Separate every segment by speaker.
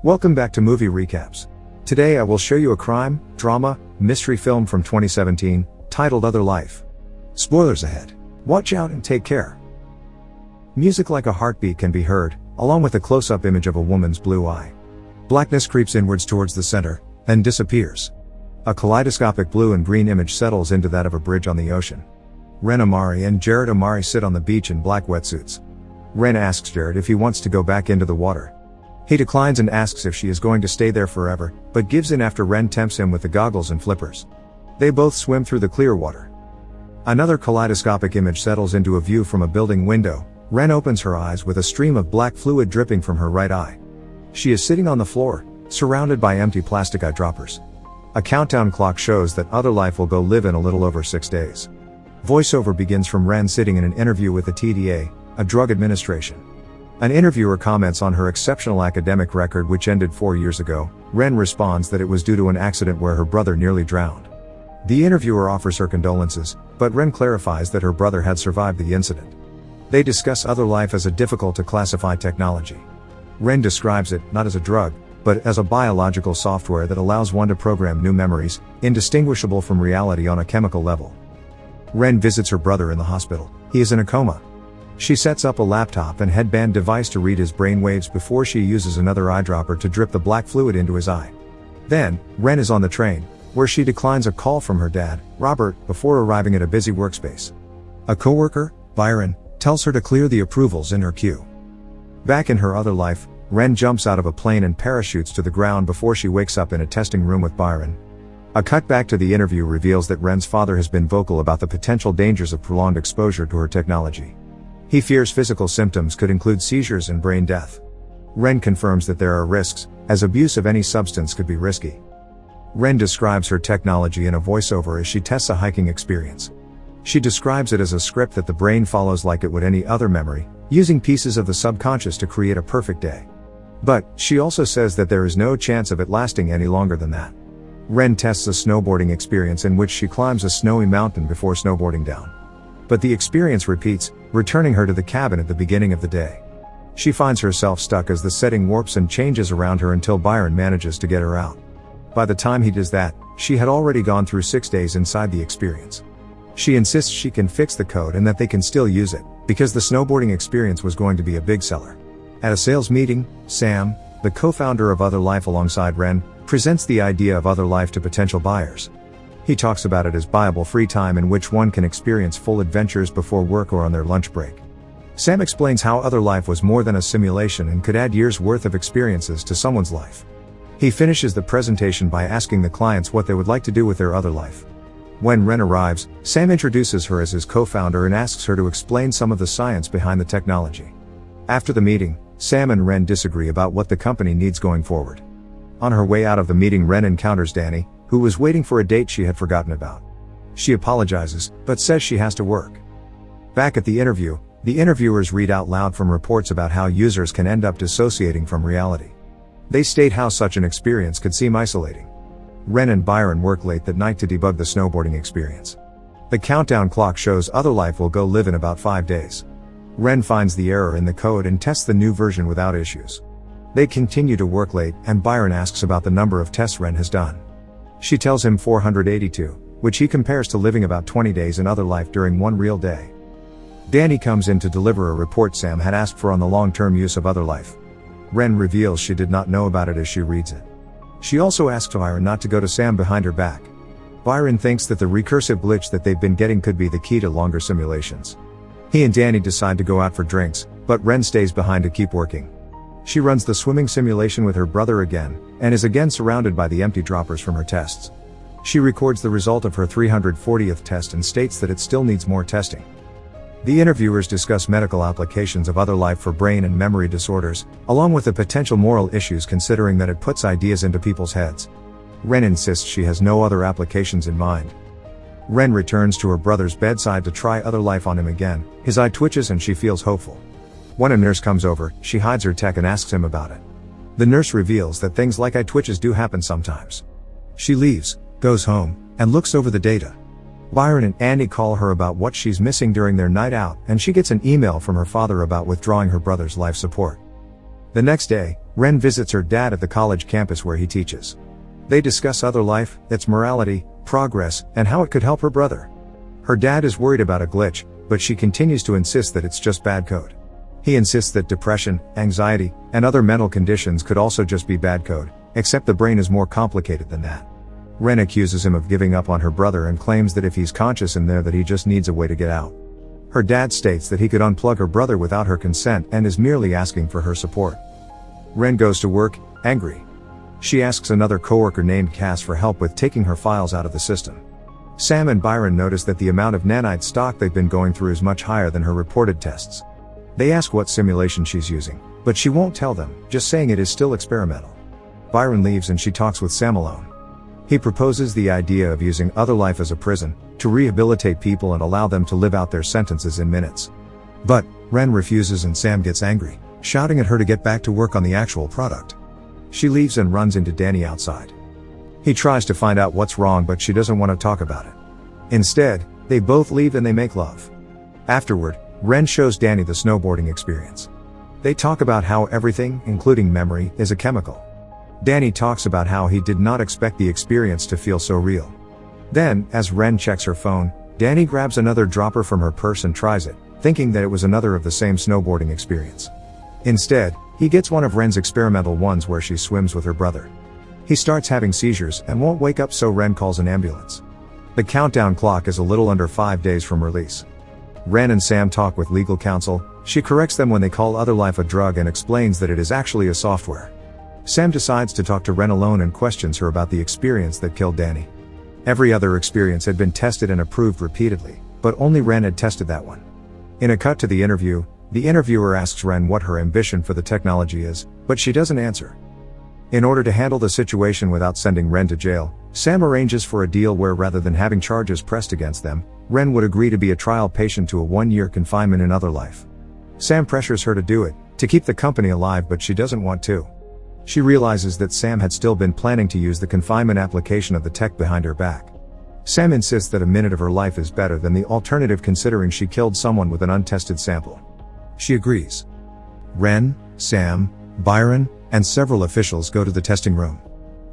Speaker 1: Welcome back to Movie Recaps. Today I will show you a crime, drama, mystery film from 2017, titled Other Life. Spoilers ahead. Watch out and take care. Music like a heartbeat can be heard, along with a close-up image of a woman's blue eye. Blackness creeps inwards towards the center, then disappears. A kaleidoscopic blue and green image settles into that of a bridge on the ocean. Ren Amari and Jared Amari sit on the beach in black wetsuits. Ren asks Jared if he wants to go back into the water. He declines and asks if she is going to stay there forever, but gives in after Ren tempts him with the goggles and flippers. They both swim through the clear water. Another kaleidoscopic image settles into a view from a building window. Ren opens her eyes with a stream of black fluid dripping from her right eye. She is sitting on the floor, surrounded by empty plastic eyedroppers. A countdown clock shows that Other Life will go live in a little over 6 days. Voiceover begins from Ren sitting in an interview with the TDA, a drug administration. An interviewer comments on her exceptional academic record which ended 4 years ago. Ren responds that it was due to an accident where her brother nearly drowned. The interviewer offers her condolences, but Ren clarifies that her brother had survived the incident. They discuss Other Life as a difficult to classify technology. Ren describes it, not as a drug, but as a biological software that allows one to program new memories, indistinguishable from reality on a chemical level. Ren visits her brother in the hospital. He is in a coma. She sets up a laptop and headband device to read his brain waves before she uses another eyedropper to drip the black fluid into his eye. Then, Ren is on the train, where she declines a call from her dad, Robert, before arriving at a busy workspace. A coworker, Byron, tells her to clear the approvals in her queue. Back in her other life, Ren jumps out of a plane and parachutes to the ground before she wakes up in a testing room with Byron. A cut back to the interview reveals that Ren's father has been vocal about the potential dangers of prolonged exposure to her technology. He fears physical symptoms could include seizures and brain death. Ren confirms that there are risks, as abuse of any substance could be risky. Ren describes her technology in a voiceover as she tests a hiking experience. She describes it as a script that the brain follows like it would any other memory, using pieces of the subconscious to create a perfect day. But, she also says that there is no chance of it lasting any longer than that. Ren tests a snowboarding experience in which she climbs a snowy mountain before snowboarding down. But the experience repeats, returning her to the cabin at the beginning of the day. She finds herself stuck as the setting warps and changes around her until Byron manages to get her out. By the time he does that, she had already gone through 6 days inside the experience. She insists she can fix the code and that they can still use it, because the snowboarding experience was going to be a big seller. At a sales meeting, Sam, the co-founder of Other Life alongside Ren, presents the idea of Other Life to potential buyers. He talks about it as buyable free time in which one can experience full adventures before work or on their lunch break. Sam explains how Other Life was more than a simulation and could add years' worth of experiences to someone's life. He finishes the presentation by asking the clients what they would like to do with their other life. When Ren arrives, Sam introduces her as his co-founder and asks her to explain some of the science behind the technology. After the meeting, Sam and Ren disagree about what the company needs going forward. On her way out of the meeting, Ren encounters Danny, who was waiting for a date she had forgotten about. She apologizes, but says she has to work. Back at the interview, the interviewers read out loud from reports about how users can end up dissociating from reality. They state how such an experience could seem isolating. Ren and Byron work late that night to debug the snowboarding experience. The countdown clock shows Other Life will go live in about 5 days. Ren finds the error in the code and tests the new version without issues. They continue to work late, and Byron asks about the number of tests Ren has done. She tells him 482, which he compares to living about 20 days in Other Life during one real day. Danny comes in to deliver a report Sam had asked for on the long-term use of Other Life. Ren reveals she did not know about it as she reads it. She also asks Byron not to go to Sam behind her back. Byron thinks that the recursive glitch that they've been getting could be the key to longer simulations. He and Danny decide to go out for drinks, but Ren stays behind to keep working. She runs the swimming simulation with her brother again, and is again surrounded by the empty droppers from her tests. She records the result of her 340th test and states that it still needs more testing. The interviewers discuss medical applications of Other Life for brain and memory disorders, along with the potential moral issues considering that it puts ideas into people's heads. Ren insists she has no other applications in mind. Ren returns to her brother's bedside to try Other Life on him again. His eye twitches and she feels hopeful. When a nurse comes over, she hides her tech and asks him about it. The nurse reveals that things like eye twitches do happen sometimes. She leaves, goes home, and looks over the data. Byron and Andy call her about what she's missing during their night out, and she gets an email from her father about withdrawing her brother's life support. The next day, Ren visits her dad at the college campus where he teaches. They discuss other life, its morality, progress, and how it could help her brother. Her dad is worried about a glitch, but she continues to insist that it's just bad code. He insists that depression, anxiety, and other mental conditions could also just be bad code, except the brain is more complicated than that. Ren accuses him of giving up on her brother and claims that if he's conscious in there that he just needs a way to get out. Her dad states that he could unplug her brother without her consent and is merely asking for her support. Ren goes to work, angry. She asks another coworker named Cass for help with taking her files out of the system. Sam and Byron notice that the amount of nanite stock they've been going through is much higher than her reported tests. They ask what simulation she's using, but she won't tell them, just saying it is still experimental. Byron leaves and she talks with Sam alone. He proposes the idea of using other life as a prison, to rehabilitate people and allow them to live out their sentences in minutes. But, Ren refuses and Sam gets angry, shouting at her to get back to work on the actual product. She leaves and runs into Danny outside. He tries to find out what's wrong but she doesn't want to talk about it. Instead, they both leave and they make love. Afterward, Ren shows Danny the snowboarding experience. They talk about how everything, including memory, is a chemical. Danny talks about how he did not expect the experience to feel so real. Then, as Ren checks her phone, Danny grabs another dropper from her purse and tries it, thinking that it was another of the same snowboarding experience. Instead, he gets one of Ren's experimental ones where she swims with her brother. He starts having seizures and won't wake up, so Ren calls an ambulance. The countdown clock is a little under 5 days from release. Ren and Sam talk with legal counsel. She corrects them when they call other life a drug and explains that it is actually a software. Sam decides to talk to Ren alone and questions her about the experience that killed Danny. Every other experience had been tested and approved repeatedly, but only Ren had tested that one. In a cut to the interview, the interviewer asks Ren what her ambition for the technology is, but she doesn't answer. In order to handle the situation without sending Ren to jail, Sam arranges for a deal where rather than having charges pressed against them, Ren would agree to be a trial patient to a 1-year confinement in other life. Sam pressures her to do it, to keep the company alive, but she doesn't want to. She realizes that Sam had still been planning to use the confinement application of the tech behind her back. Sam insists that a minute of her life is better than the alternative, considering she killed someone with an untested sample. She agrees. Ren, Sam, Byron, and several officials go to the testing room.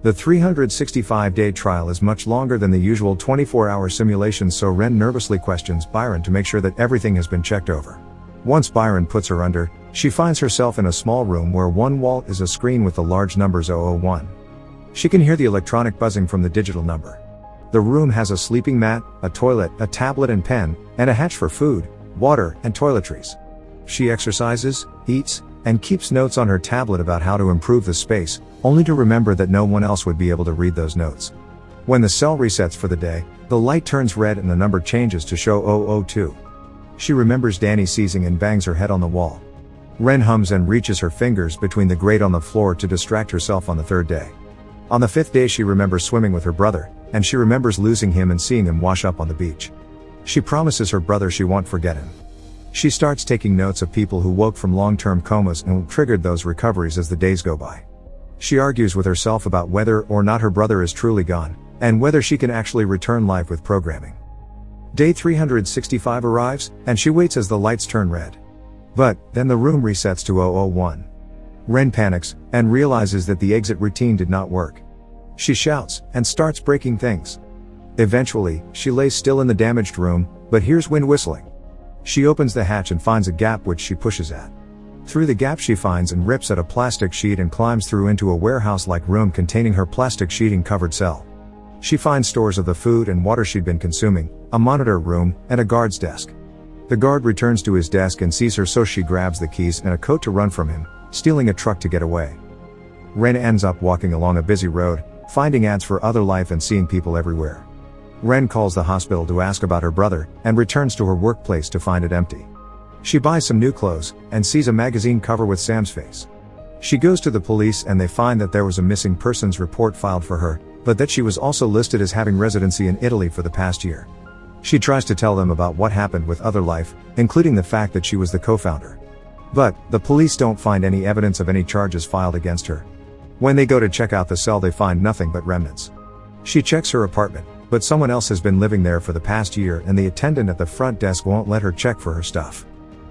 Speaker 1: The 365-day trial is much longer than the usual 24-hour simulation, so Ren nervously questions Byron to make sure that everything has been checked over. Once Byron puts her under, she finds herself in a small room where one wall is a screen with the large numbers 001. She can hear the electronic buzzing from the digital number. The room has a sleeping mat, a toilet, a tablet and pen, and a hatch for food, water, and toiletries. She exercises, eats, and keeps notes on her tablet about how to improve the space, only to remember that no one else would be able to read those notes. When the cell resets for the day, the light turns red and the number changes to show 002. She remembers Danny seizing and bangs her head on the wall. Ren hums and reaches her fingers between the grate on the floor to distract herself on the 3rd day. On the 5th day she remembers swimming with her brother, and she remembers losing him and seeing him wash up on the beach. She promises her brother she won't forget him. She starts taking notes of people who woke from long-term comas and triggered those recoveries as the days go by. She argues with herself about whether or not her brother is truly gone, and whether she can actually return life with programming. Day 365 arrives, and she waits as the lights turn red. But, then the room resets to 001. Ren panics, and realizes that the exit routine did not work. She shouts, and starts breaking things. Eventually, she lays still in the damaged room, but hears wind whistling. She opens the hatch and finds a gap which she pushes at. Through the gap she finds and rips at a plastic sheet and climbs through into a warehouse-like room containing her plastic sheeting-covered cell. She finds stores of the food and water she'd been consuming, a monitor room, and a guard's desk. The guard returns to his desk and sees her, so she grabs the keys and a coat to run from him, stealing a truck to get away. Ren ends up walking along a busy road, finding ads for other life and seeing people everywhere. Ren calls the hospital to ask about her brother, and returns to her workplace to find it empty. She buys some new clothes, and sees a magazine cover with Sam's face. She goes to the police and they find that there was a missing persons report filed for her, but that she was also listed as having residency in Italy for the past year. She tries to tell them about what happened with other life, including the fact that she was the co-founder. But, the police don't find any evidence of any charges filed against her. When they go to check out the cell they find nothing but remnants. She checks her apartment, but someone else has been living there for the past year and the attendant at the front desk won't let her check for her stuff.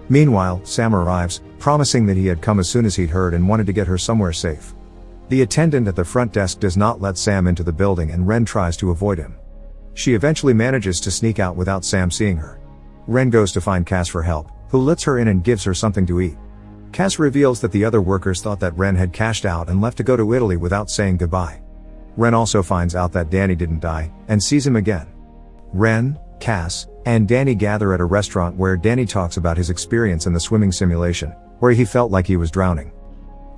Speaker 1: Meanwhile, Sam arrives, promising that he had come as soon as he'd heard and wanted to get her somewhere safe. The attendant at the front desk does not let Sam into the building and Ren tries to avoid him. She eventually manages to sneak out without Sam seeing her. Ren goes to find Cass for help, who lets her in and gives her something to eat. Cass reveals that the other workers thought that Ren had cashed out and left to go to Italy without saying goodbye. Ren also finds out that Danny didn't die, and sees him again. Ren, Cass, and Danny gather at a restaurant where Danny talks about his experience in the swimming simulation, where he felt like he was drowning.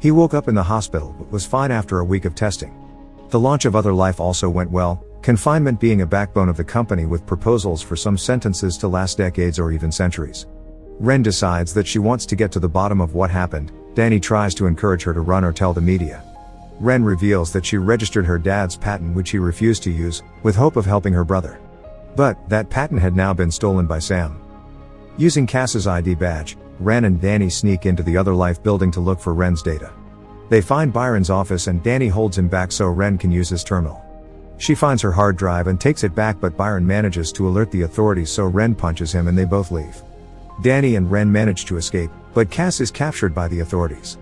Speaker 1: He woke up in the hospital but was fine after a week of testing. The launch of Other Life also went well, confinement being a backbone of the company with proposals for some sentences to last decades or even centuries. Ren decides that she wants to get to the bottom of what happened. Danny tries to encourage her to run or tell the media. Ren reveals that she registered her dad's patent which he refused to use, with hope of helping her brother. But, that patent had now been stolen by Sam. Using Cass's ID badge, Ren and Danny sneak into the Other Life building to look for Ren's data. They find Byron's office and Danny holds him back so Ren can use his terminal. She finds her hard drive and takes it back but Byron manages to alert the authorities so Ren punches him and they both leave. Danny and Ren manage to escape, but Cass is captured by the authorities.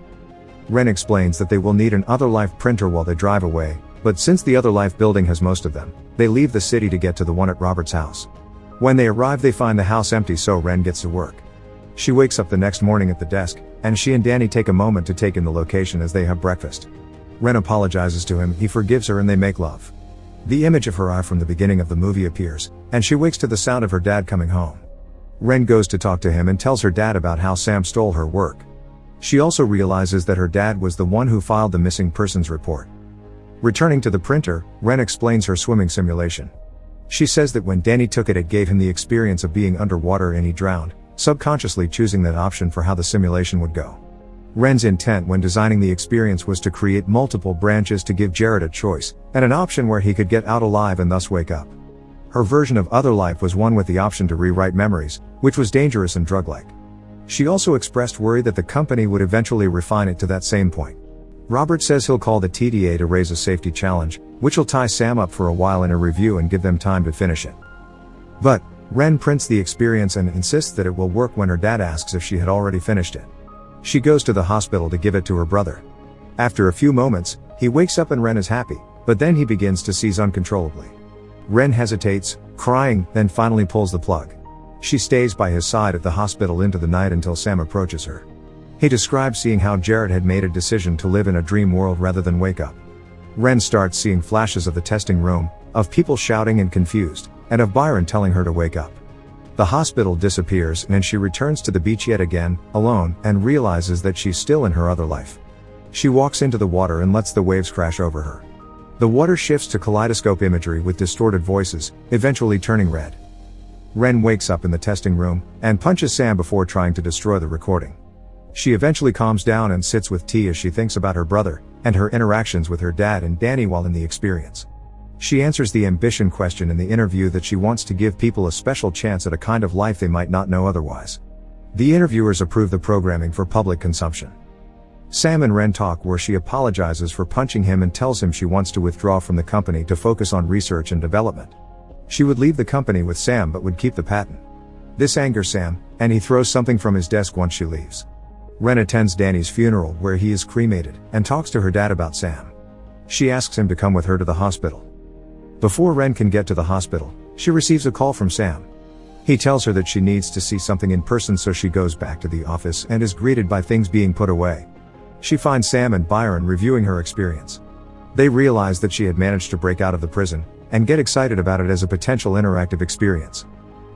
Speaker 1: Ren explains that they will need an Other Life printer while they drive away, but since the Other Life building has most of them, they leave the city to get to the one at Robert's house. When they arrive they find the house empty so Ren gets to work. She wakes up the next morning at the desk, and she and Danny take a moment to take in the location as they have breakfast. Ren apologizes to him, he forgives her and they make love. The image of her eye from the beginning of the movie appears, and she wakes to the sound of her dad coming home. Ren goes to talk to him and tells her dad about how Sam stole her work. She also realizes that her dad was the one who filed the missing persons report. Returning to the printer, Ren explains her swimming simulation. She says that when Danny took it gave him the experience of being underwater and he drowned, subconsciously choosing that option for how the simulation would go. Ren's intent when designing the experience was to create multiple branches to give Jared a choice, and an option where he could get out alive and thus wake up. Her version of Other Life was one with the option to rewrite memories, which was dangerous and drug-like. She also expressed worry that the company would eventually refine it to that same point. Robert says he'll call the TDA to raise a safety challenge, which will tie Sam up for a while in a review and give them time to finish it. But, Ren prints the experience and insists that it will work when her dad asks if she had already finished it. She goes to the hospital to give it to her brother. After a few moments, he wakes up and Ren is happy, but then he begins to seize uncontrollably. Ren hesitates, crying, then finally pulls the plug. She stays by his side at the hospital into the night until Sam approaches her. He describes seeing how Jared had made a decision to live in a dream world rather than wake up. Ren starts seeing flashes of the testing room, of people shouting and confused, and of Byron telling her to wake up. The hospital disappears and she returns to the beach yet again, alone, and realizes that she's still in her other life. She walks into the water and lets the waves crash over her. The water shifts to kaleidoscope imagery with distorted voices, eventually turning red. Ren wakes up in the testing room, and punches Sam before trying to destroy the recording. She eventually calms down and sits with T as she thinks about her brother, and her interactions with her dad and Danny while in the experience. She answers the ambition question in the interview that she wants to give people a special chance at a kind of life they might not know otherwise. The interviewers approve the programming for public consumption. Sam and Ren talk where she apologizes for punching him and tells him she wants to withdraw from the company to focus on research and development. She would leave the company with Sam but would keep the patent. This angers Sam, and he throws something from his desk once she leaves. Ren attends Danny's funeral where he is cremated, and talks to her dad about Sam. She asks him to come with her to the hospital. Before Ren can get to the hospital, she receives a call from Sam. He tells her that she needs to see something in person, so she goes back to the office and is greeted by things being put away. She finds Sam and Byron reviewing her experience. They realize that she had managed to break out of the prison, and get excited about it as a potential interactive experience.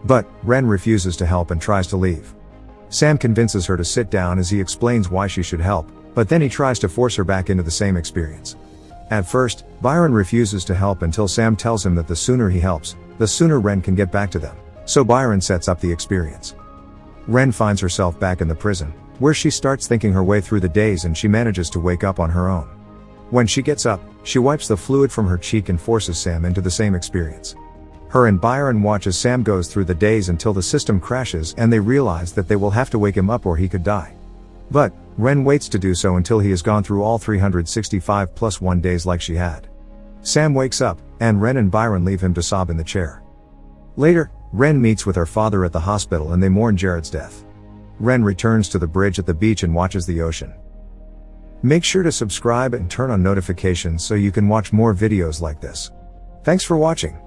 Speaker 1: But, Ren refuses to help and tries to leave. Sam convinces her to sit down as he explains why she should help, but then he tries to force her back into the same experience. At first, Byron refuses to help until Sam tells him that the sooner he helps, the sooner Ren can get back to them, so Byron sets up the experience. Ren finds herself back in the prison, where she starts thinking her way through the days and she manages to wake up on her own. When she gets up, she wipes the fluid from her cheek and forces Sam into the same experience. Her and Byron watch as Sam goes through the days until the system crashes and they realize that they will have to wake him up or he could die. But, Ren waits to do so until he has gone through all 365 plus 1 days like she had. Sam wakes up, and Ren and Byron leave him to sob in the chair. Later, Ren meets with her father at the hospital and they mourn Jared's death. Ren returns to the bridge at the beach and watches the ocean. Make sure to subscribe and turn on notifications so you can watch more videos like this. Thanks for watching.